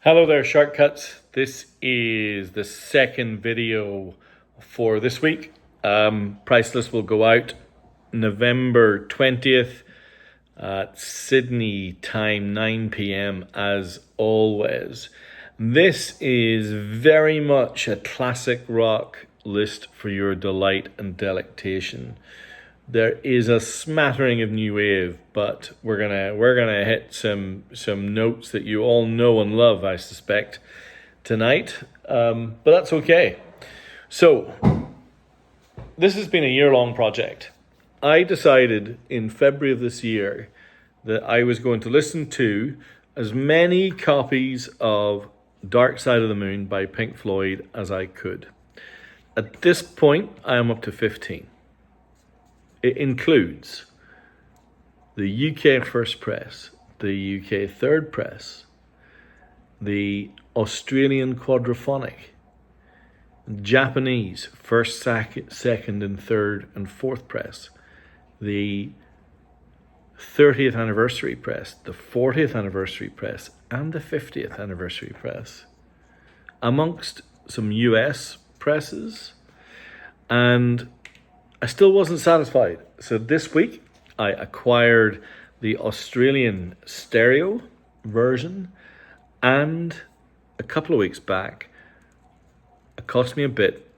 Hello there, Shortcuts. This is the second video for this week. Price list will go out November 20th at Sydney time, 9 p.m. as always. This is very much a classic rock list for your delight and delectation. There is a smattering of new wave, but we're gonna hit some notes that you all know and love, I suspect, tonight. But that's okay. So this has been a year-long project. I decided in February of this year that I was going to listen to as many copies of Dark Side of the Moon by Pink Floyd as I could. At this point, I am up to 15. It includes the UK first press, the UK third press, the Australian quadraphonic, Japanese first, second and third and fourth press, the 30th anniversary press, the 40th anniversary press, and the 50th anniversary press, amongst some US presses. And I still wasn't satisfied. So this week I acquired the Australian stereo version, and a couple of weeks back, it cost me a bit,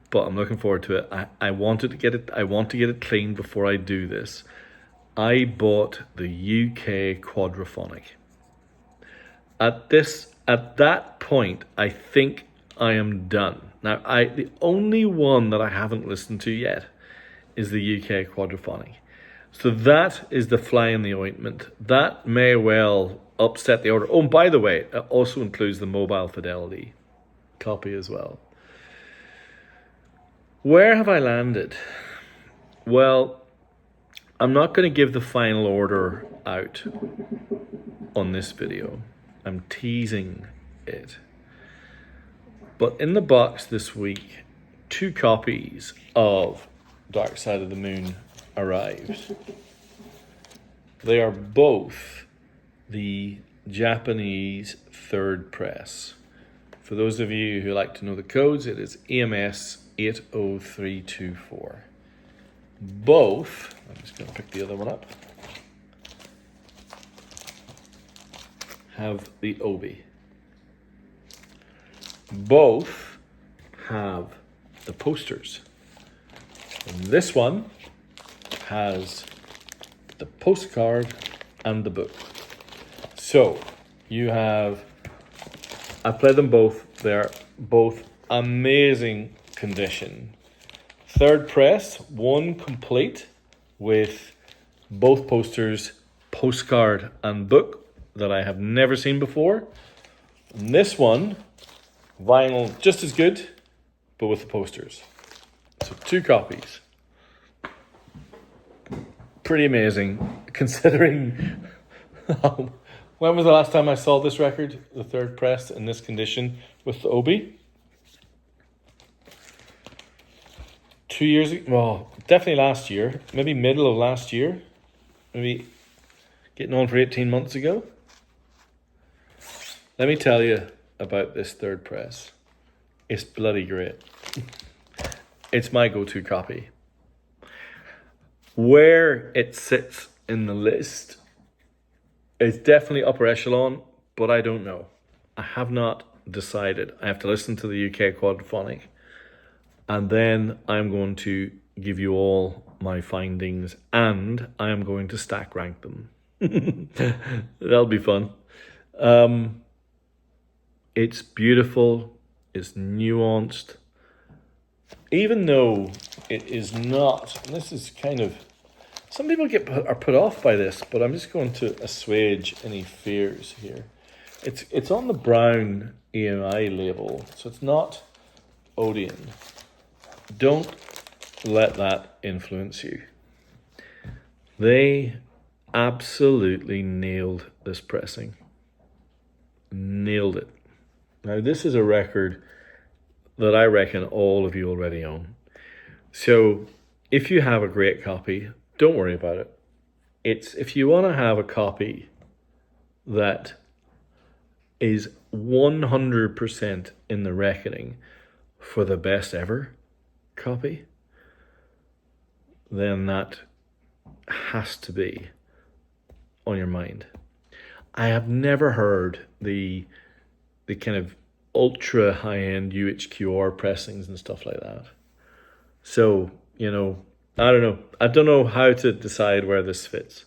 but I'm looking forward to it. I want to get it clean before I do this. I bought the UK quadraphonic. At that point, I think I am done. Now, the only one that I haven't listened to yet is the UK quadraphonic. So that is the fly in the ointment. That may well upset the order. Oh, and by the way, it also includes the mobile fidelity copy as well. Where have I landed? Well, I'm not going to give the final order out on this video. I'm teasing it. But in the box this week, 2 copies of Dark Side of the Moon arrived. They are both the Japanese third press. For those of you who like to know the codes, it is EMS 80324. Both, I'm just going to pick the other one up, have the obi. Both have the posters. And this one has the postcard and the book. So you have, I played them both. They're both amazing condition. Third press, one complete with both posters, postcard and book that I have never seen before. And this one, vinyl just as good, but with the posters. So 2 copies. Pretty amazing, considering when was the last time I saw this record, the third press in this condition with the obi? 2 years ago, well, definitely last year, maybe middle of last year, maybe getting on for 18 months ago. Let me tell you about this third press. It's bloody great. It's my go-to copy. Where it sits in the list is definitely upper echelon, but I don't know. I have not decided. I have to listen to the UK quadraphonic, and then I'm going to give you all my findings, and I am going to stack rank them. That'll be fun. It's beautiful, it's nuanced, even though it is not, and this is kind of, some people are put off by this, but I'm just going to assuage any fears here. It's on the brown EMI label, so it's not Odeon. Don't let that influence you. They absolutely nailed this pressing. Nailed it. Now, this is a record that I reckon all of you already own. So if you have a great copy, don't worry about it. It's if you want to have a copy that is 100% in the reckoning for the best ever copy, then that has to be on your mind. I have never heard the kind of ultra high-end UHQR pressings and stuff like that. So, you know, I don't know. I don't know how to decide where this fits.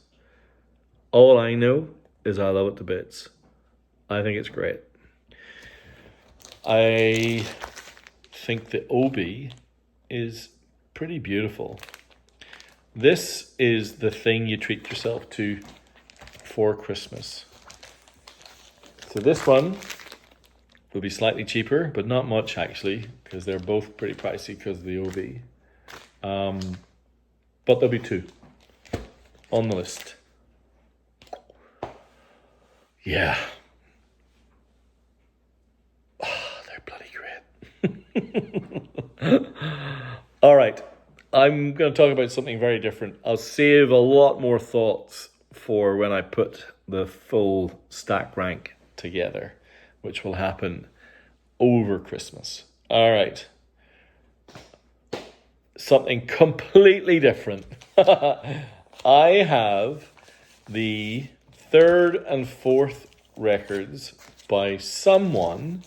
All I know is I love it to bits. I think it's great. I think the Obi is pretty beautiful. This is the thing you treat yourself to for Christmas. So this one will be slightly cheaper, but not much actually, because they're both pretty pricey because of the Obi. But there'll be two on the list. Yeah. Oh, they're bloody great. All right. I'm going to talk about something very different. I'll save a lot more thoughts for when I put the full stack rank together, which will happen over Christmas. All right. Something completely different. I have the third and fourth records by someone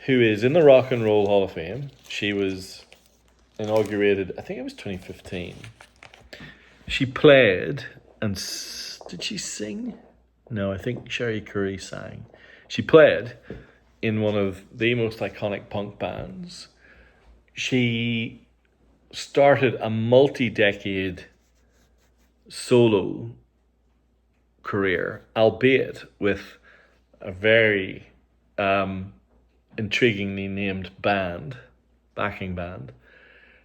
who is in the Rock and Roll Hall of Fame. She was inaugurated, I think it was 2015. She played, and did she sing? No, I think Sherry Curry sang. She played in one of the most iconic punk bands. She started a multi-decade solo career, albeit with a very intriguingly named backing band.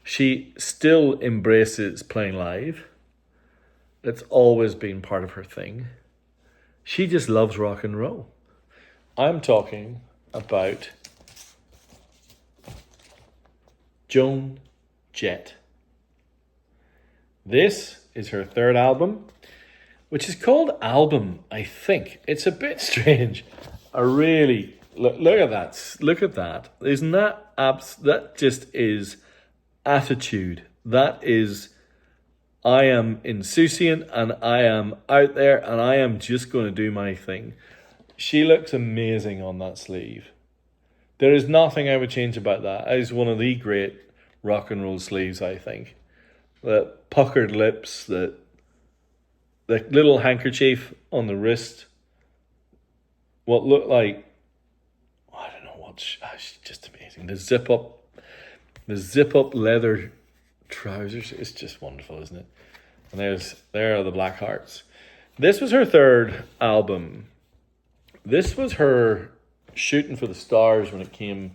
She still embraces playing live. It's always been part of her thing. She just loves rock and roll. I'm talking about Joan Jett. This is her third album, which is called Album, I think. It's a bit strange. I really look at that. Look at that. Isn't that that just is attitude. That is, I am insouciant and I am out there and I am just going to do my thing. She looks amazing on that sleeve. There is nothing I would change about that. That is one of the great rock and roll sleeves, I think. The puckered lips, the little handkerchief on the wrist. What looked like, I don't know what, she's just amazing. The zip up leather trousers is just wonderful, isn't it? And there are the Black Hearts. This was her third album. This was her shooting for the stars when it came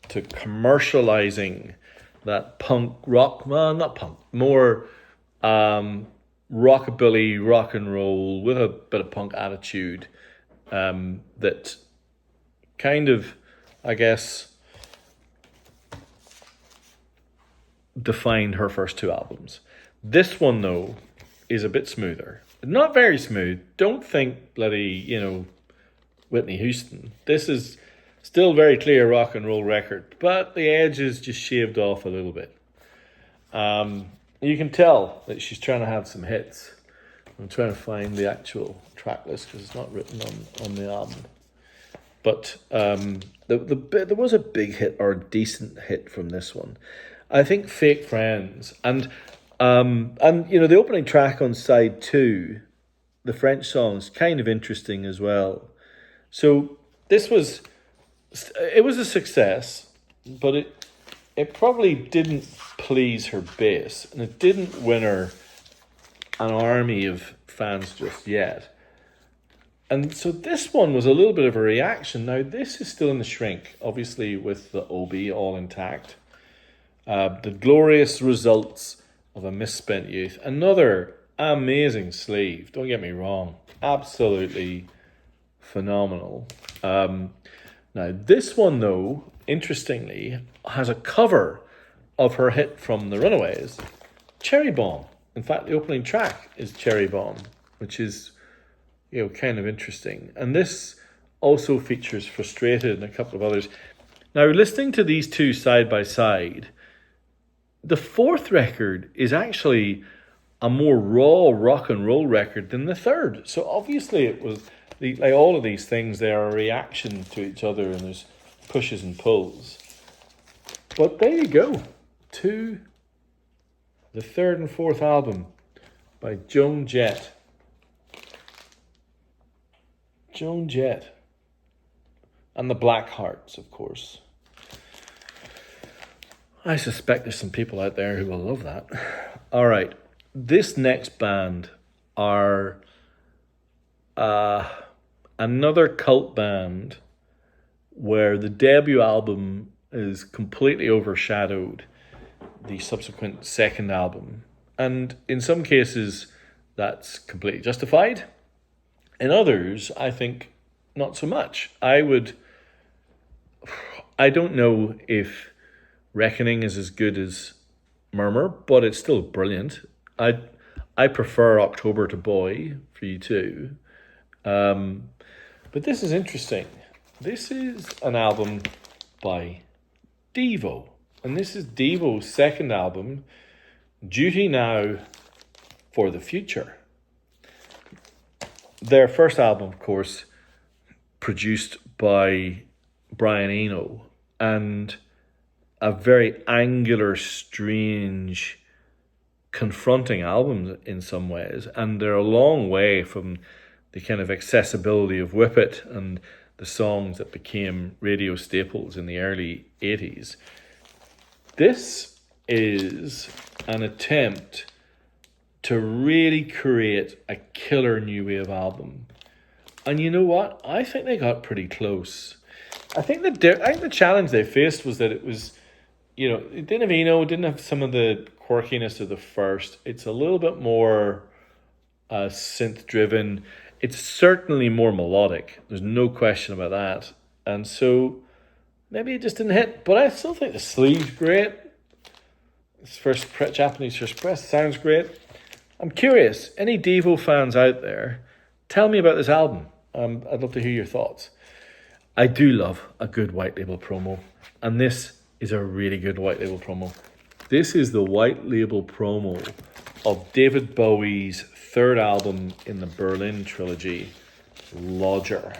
to commercializing that punk rock, well, not punk, more rockabilly, rock and roll with a bit of punk attitude that kind of, I guess, defined her first two albums. This one, though, is a bit smoother. Not very smooth. Don't think bloody, Whitney Houston. This is still very clear rock and roll record, but the edge is just shaved off a little bit. You can tell that she's trying to have some hits. I'm trying to find the actual track list because it's not written on the album. But there was a big hit or a decent hit from this one. I think Fake Friends and the opening track on side 2, the French song, is kind of interesting as well. So it was a success, but it probably didn't please her base, and it didn't win her an army of fans just yet. And so this one was a little bit of a reaction. Now, this is still in the shrink, obviously with the Obi all intact. The glorious results of a misspent youth. Another amazing sleeve, don't get me wrong. Absolutely phenomenal. Now, this one, though, interestingly, has a cover of her hit from the Runaways, Cherry Bomb. In fact, the opening track is Cherry Bomb, which is, kind of interesting. And this also features Frustrated and a couple of others. Now, listening to these two side by side, the fourth record is actually a more raw rock and roll record than the third. So obviously it was, like all of these things, they are a reaction to each other and there's pushes and pulls. But there you go. To the third and fourth album by Joan Jett. Joan Jett. And the Black Hearts, of course. I suspect there's some people out there who will love that. All right. This next band are another cult band where the debut album is completely overshadowed the subsequent second album. And in some cases, that's completely justified. In others, I think not so much. I don't know if Reckoning is as good as Murmur, but it's still brilliant. I prefer October to Bowie for you too. But this is interesting. This is an album by DEVO. And this is DEVO's second album, Duty Now for the Future. Their first album, of course, produced by Brian Eno, and a very angular, strange, confronting album in some ways. And they're a long way from the kind of accessibility of Whip It and the songs that became radio staples in the early 80s. This is an attempt to really create a killer new wave album. And you know what? I think they got pretty close. I think the challenge they faced was that it was, it didn't have Eno, it didn't have some of the quirkiness of the first. It's a little bit more synth-driven. It's certainly more melodic. There's no question about that. And so maybe it just didn't hit. But I still think the sleeve's great. This first Japanese first press sounds great. I'm curious, any DEVO fans out there, tell me about this album. I'd love to hear your thoughts. I do love a good white label promo. And this is a really good white label promo. This is the white label promo of David Bowie's third album in the Berlin trilogy, Lodger.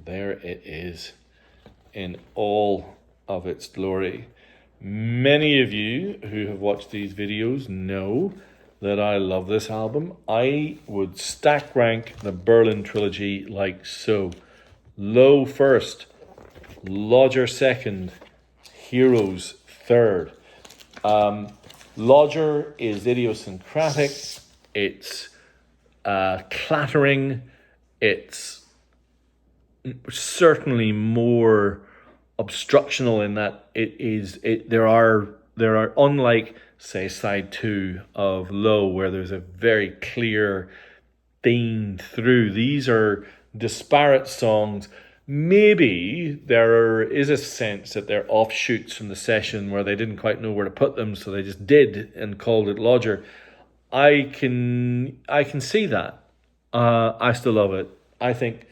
There it is in all of its glory. Many of you who have watched these videos know that I love this album. I would stack rank the Berlin trilogy like so. Low first, Lodger second, Heroes third. Lodger is idiosyncratic. It's clattering. It's certainly more obstructional in that there are unlike say side 2 of Low, where there's a very clear theme through. These are disparate songs. Maybe there is a sense that they're offshoots from the session where they didn't quite know where to put them, so they just did and called it Lodger. I can see that. I still love it. I think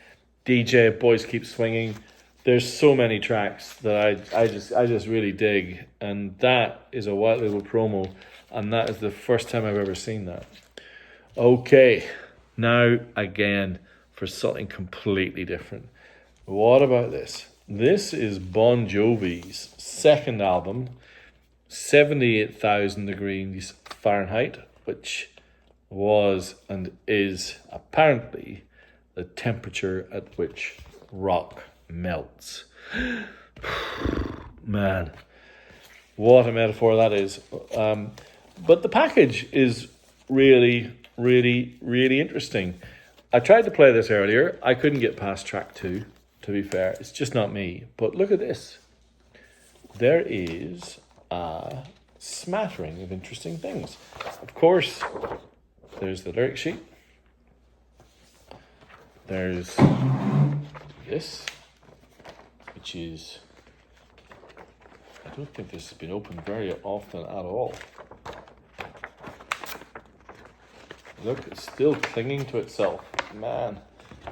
DJ Boys Keep Swinging. There's so many tracks that I just really dig, and that is a white label promo, and that is the first time I've ever seen that. Okay, now again for something completely different. What about this? This is Bon Jovi's second album, 78,000 degrees Fahrenheit, which was and is apparently the temperature at which rock melts. Man, what a metaphor that is. But the package is really, really, really interesting. I tried to play this earlier. I couldn't get past track 2, to be fair. It's just not me. But look at this. There is a smattering of interesting things. Of course, there's the lyric sheet. There's this, which is, I don't think this has been opened very often at all. Look, it's still clinging to itself. Man,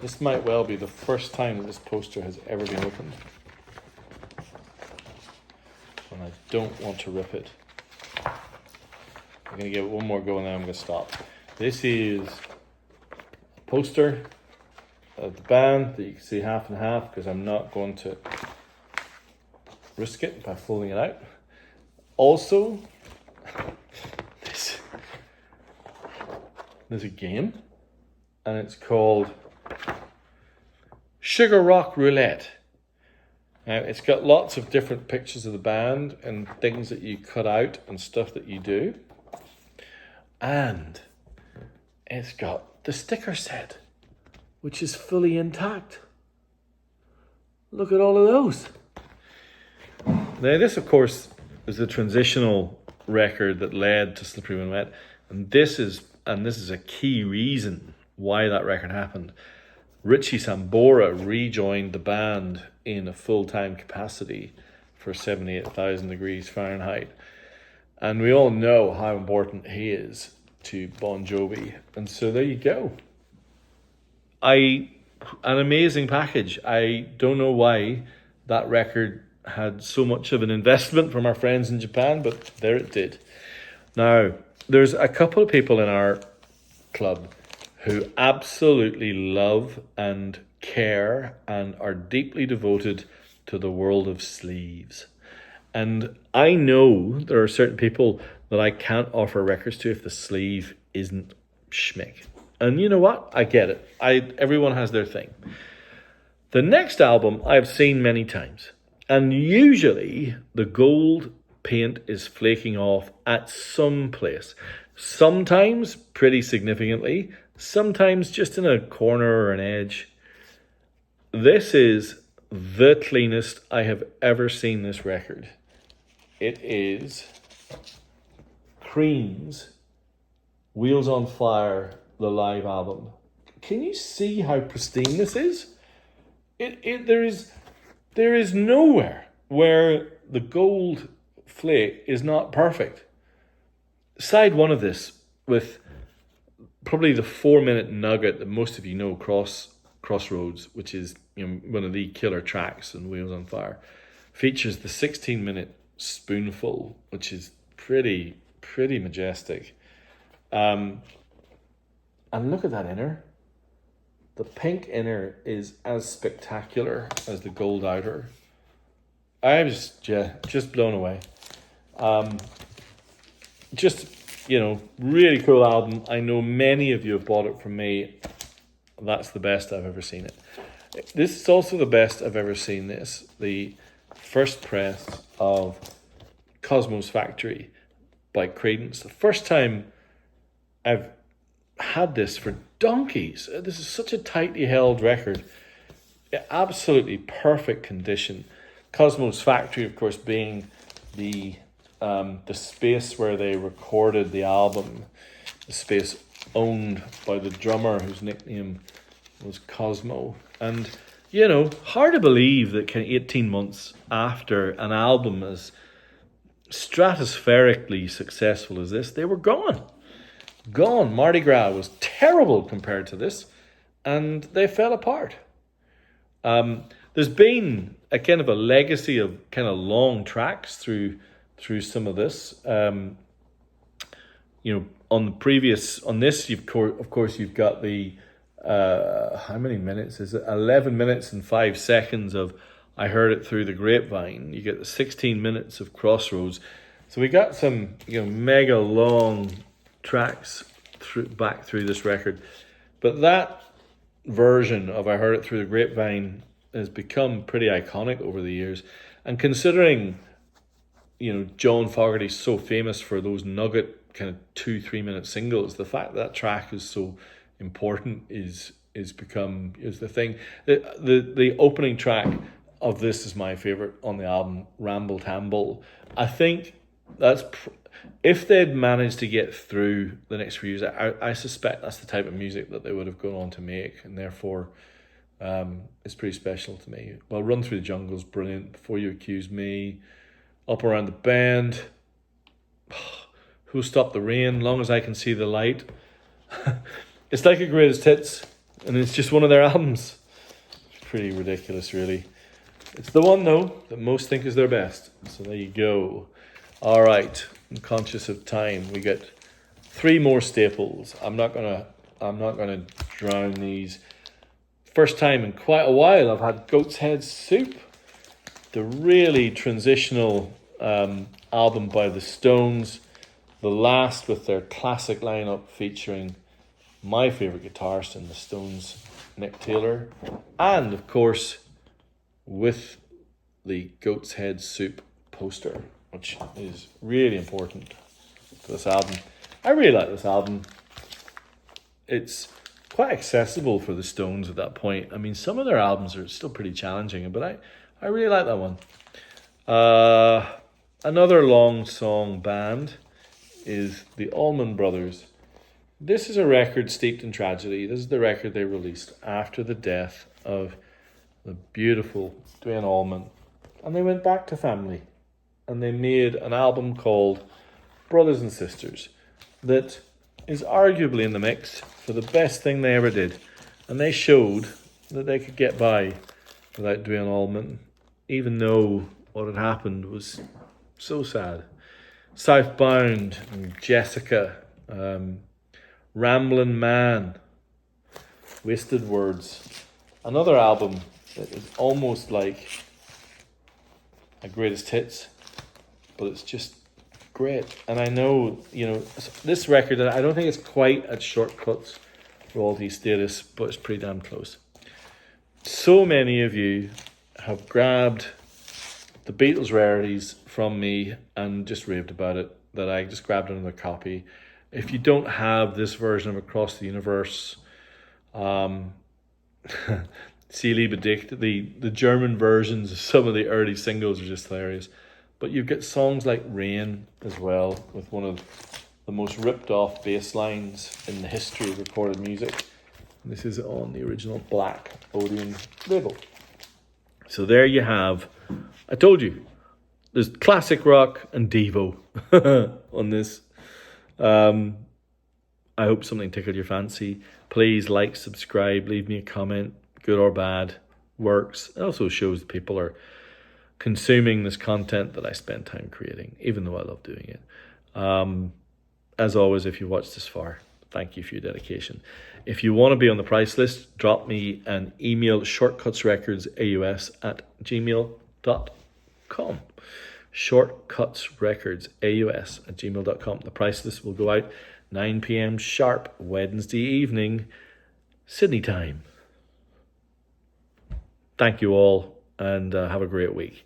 This might well be the first time that this poster has ever been opened. And I don't want to rip it. I'm going to give it one more go and then I'm going to stop. This is a poster of the band that you can see half and half, because I'm not going to risk it by folding it out. Also, there's a game, and it's called Sugar Rock Roulette. Now, it's got lots of different pictures of the band and things that you cut out and stuff that you do. And it's got the sticker set, which is fully intact. Look at all of those. Now, this, of course, is the transitional record that led to Slippery When Wet. And this is a key reason why that record happened. Richie Sambora rejoined the band in a full-time capacity for 78,000 degrees Fahrenheit. And we all know how important he is to Bon Jovi. And so there you go. An amazing package. I don't know why that record had so much of an investment from our friends in Japan, but there it did. Now, there's a couple of people in our club who absolutely love and care and are deeply devoted to the world of sleeves. And I know there are certain people that I can't offer records to if the sleeve isn't schmick. And you know what? I get it. Everyone has their thing. The next album I've seen many times. And usually the gold paint is flaking off at some place. Sometimes pretty significantly. Sometimes just in a corner or an edge. This is the cleanest I have ever seen this record. It is Cream's Wheels on Fire, the live album. Can you see how pristine this is? There is nowhere where the gold flake is not perfect. Side one of this, with probably the 4-minute nugget that most of you know, Crossroads, which is one of the killer tracks in Wheels on Fire, features the 16-minute Spoonful, which is pretty majestic. And look at that inner. The pink inner is as spectacular as the gold outer. I was just blown away. Really cool album. I know many of you have bought it from me. That's the best I've ever seen it. This is also the best I've ever seen this. The first press of Cosmo's Factory by Creedence. The first time I've had this for donkeys. This is such a tightly held record. Absolutely perfect condition. Cosmo's Factory, of course, being the space where they recorded the album, the space owned by the drummer whose nickname was Cosmo. And, hard to believe that kind of 18 months after an album as stratospherically successful as this, they were gone. Mardi Gras was terrible compared to this, and they fell apart. There's been a kind of a legacy of kind of long tracks through some of this. On this, of course, you've got the how many minutes is it? 11 minutes and 5 seconds of I Heard It Through the Grapevine. You get the 16 minutes of Crossroads. So we got some mega long tracks back through this record. But that version of I Heard It Through the Grapevine has become pretty iconic over the years. And considering John Fogerty's so famous for those nugget kind of 2-3 minute singles, the fact that track is so important is the thing. The opening track of this is my favorite on the album, Ramble Tamble. I think that's if they'd managed to get through the next few years, I suspect that's the type of music that they would have gone on to make, and therefore it's pretty special to me. Well, Run Through the Jungle's brilliant. Before You Accuse Me, Up Around the Bend, Who'll Stop the Rain, Long As I Can See the Light. It's like a greatest hits. and it's just one of their albums. It's pretty ridiculous, really. It's the one, though, that most think is their best. So there you go. All right, I'm conscious of time. We get 3 more staples. I'm not gonna drown these. First time in quite a while I've had Goat's Head Soup, the really transitional album by the Stones, the last with their classic lineup featuring my favourite guitarist in the Stones, Nick Taylor, and of course with the Goat's Head Soup poster, which is really important to this album. I really like this album. It's quite accessible for the Stones at that point. I mean, some of their albums are still pretty challenging, but I really like that one. Another long song band is the Allman Brothers. This is a record steeped in tragedy. This is the record they released after the death of the beautiful Duane Allman. And they went back to family. And they made an album called Brothers and Sisters that is arguably in the mix for the best thing they ever did. And they showed that they could get by without Duane Allman, even though what had happened was so sad. Southbound and Jessica, Ramblin' Man, Wasted Words. Another album that is almost like a greatest hits, but it's just great. And I know, this record, I don't think it's quite at Shortcuts royalty status, but it's pretty damn close. So many of you have grabbed the Beatles rarities from me and just raved about it, that I just grabbed another copy. If you don't have this version of Across the Universe, Sie liebe dich, the German versions of some of the early singles are just hilarious. But you've got songs like Rain as well, with one of the most ripped off bass lines in the history of recorded music. This is on the original black Odeon label. So there you have, I told you, there's classic rock and DEVO on this. I hope something tickled your fancy. Please like, subscribe, leave me a comment, good or bad, works. It also shows that people are consuming this content that I spend time creating, even though I love doing it. As always, if you watched this far, thank you for your dedication. If you want to be on the price list, drop me an email, shortcutsrecordsaus@gmail.com. shortcutsrecordsaus@gmail.com. The price list will go out 9 p.m. sharp Wednesday evening, Sydney time. Thank you all, and have a great week.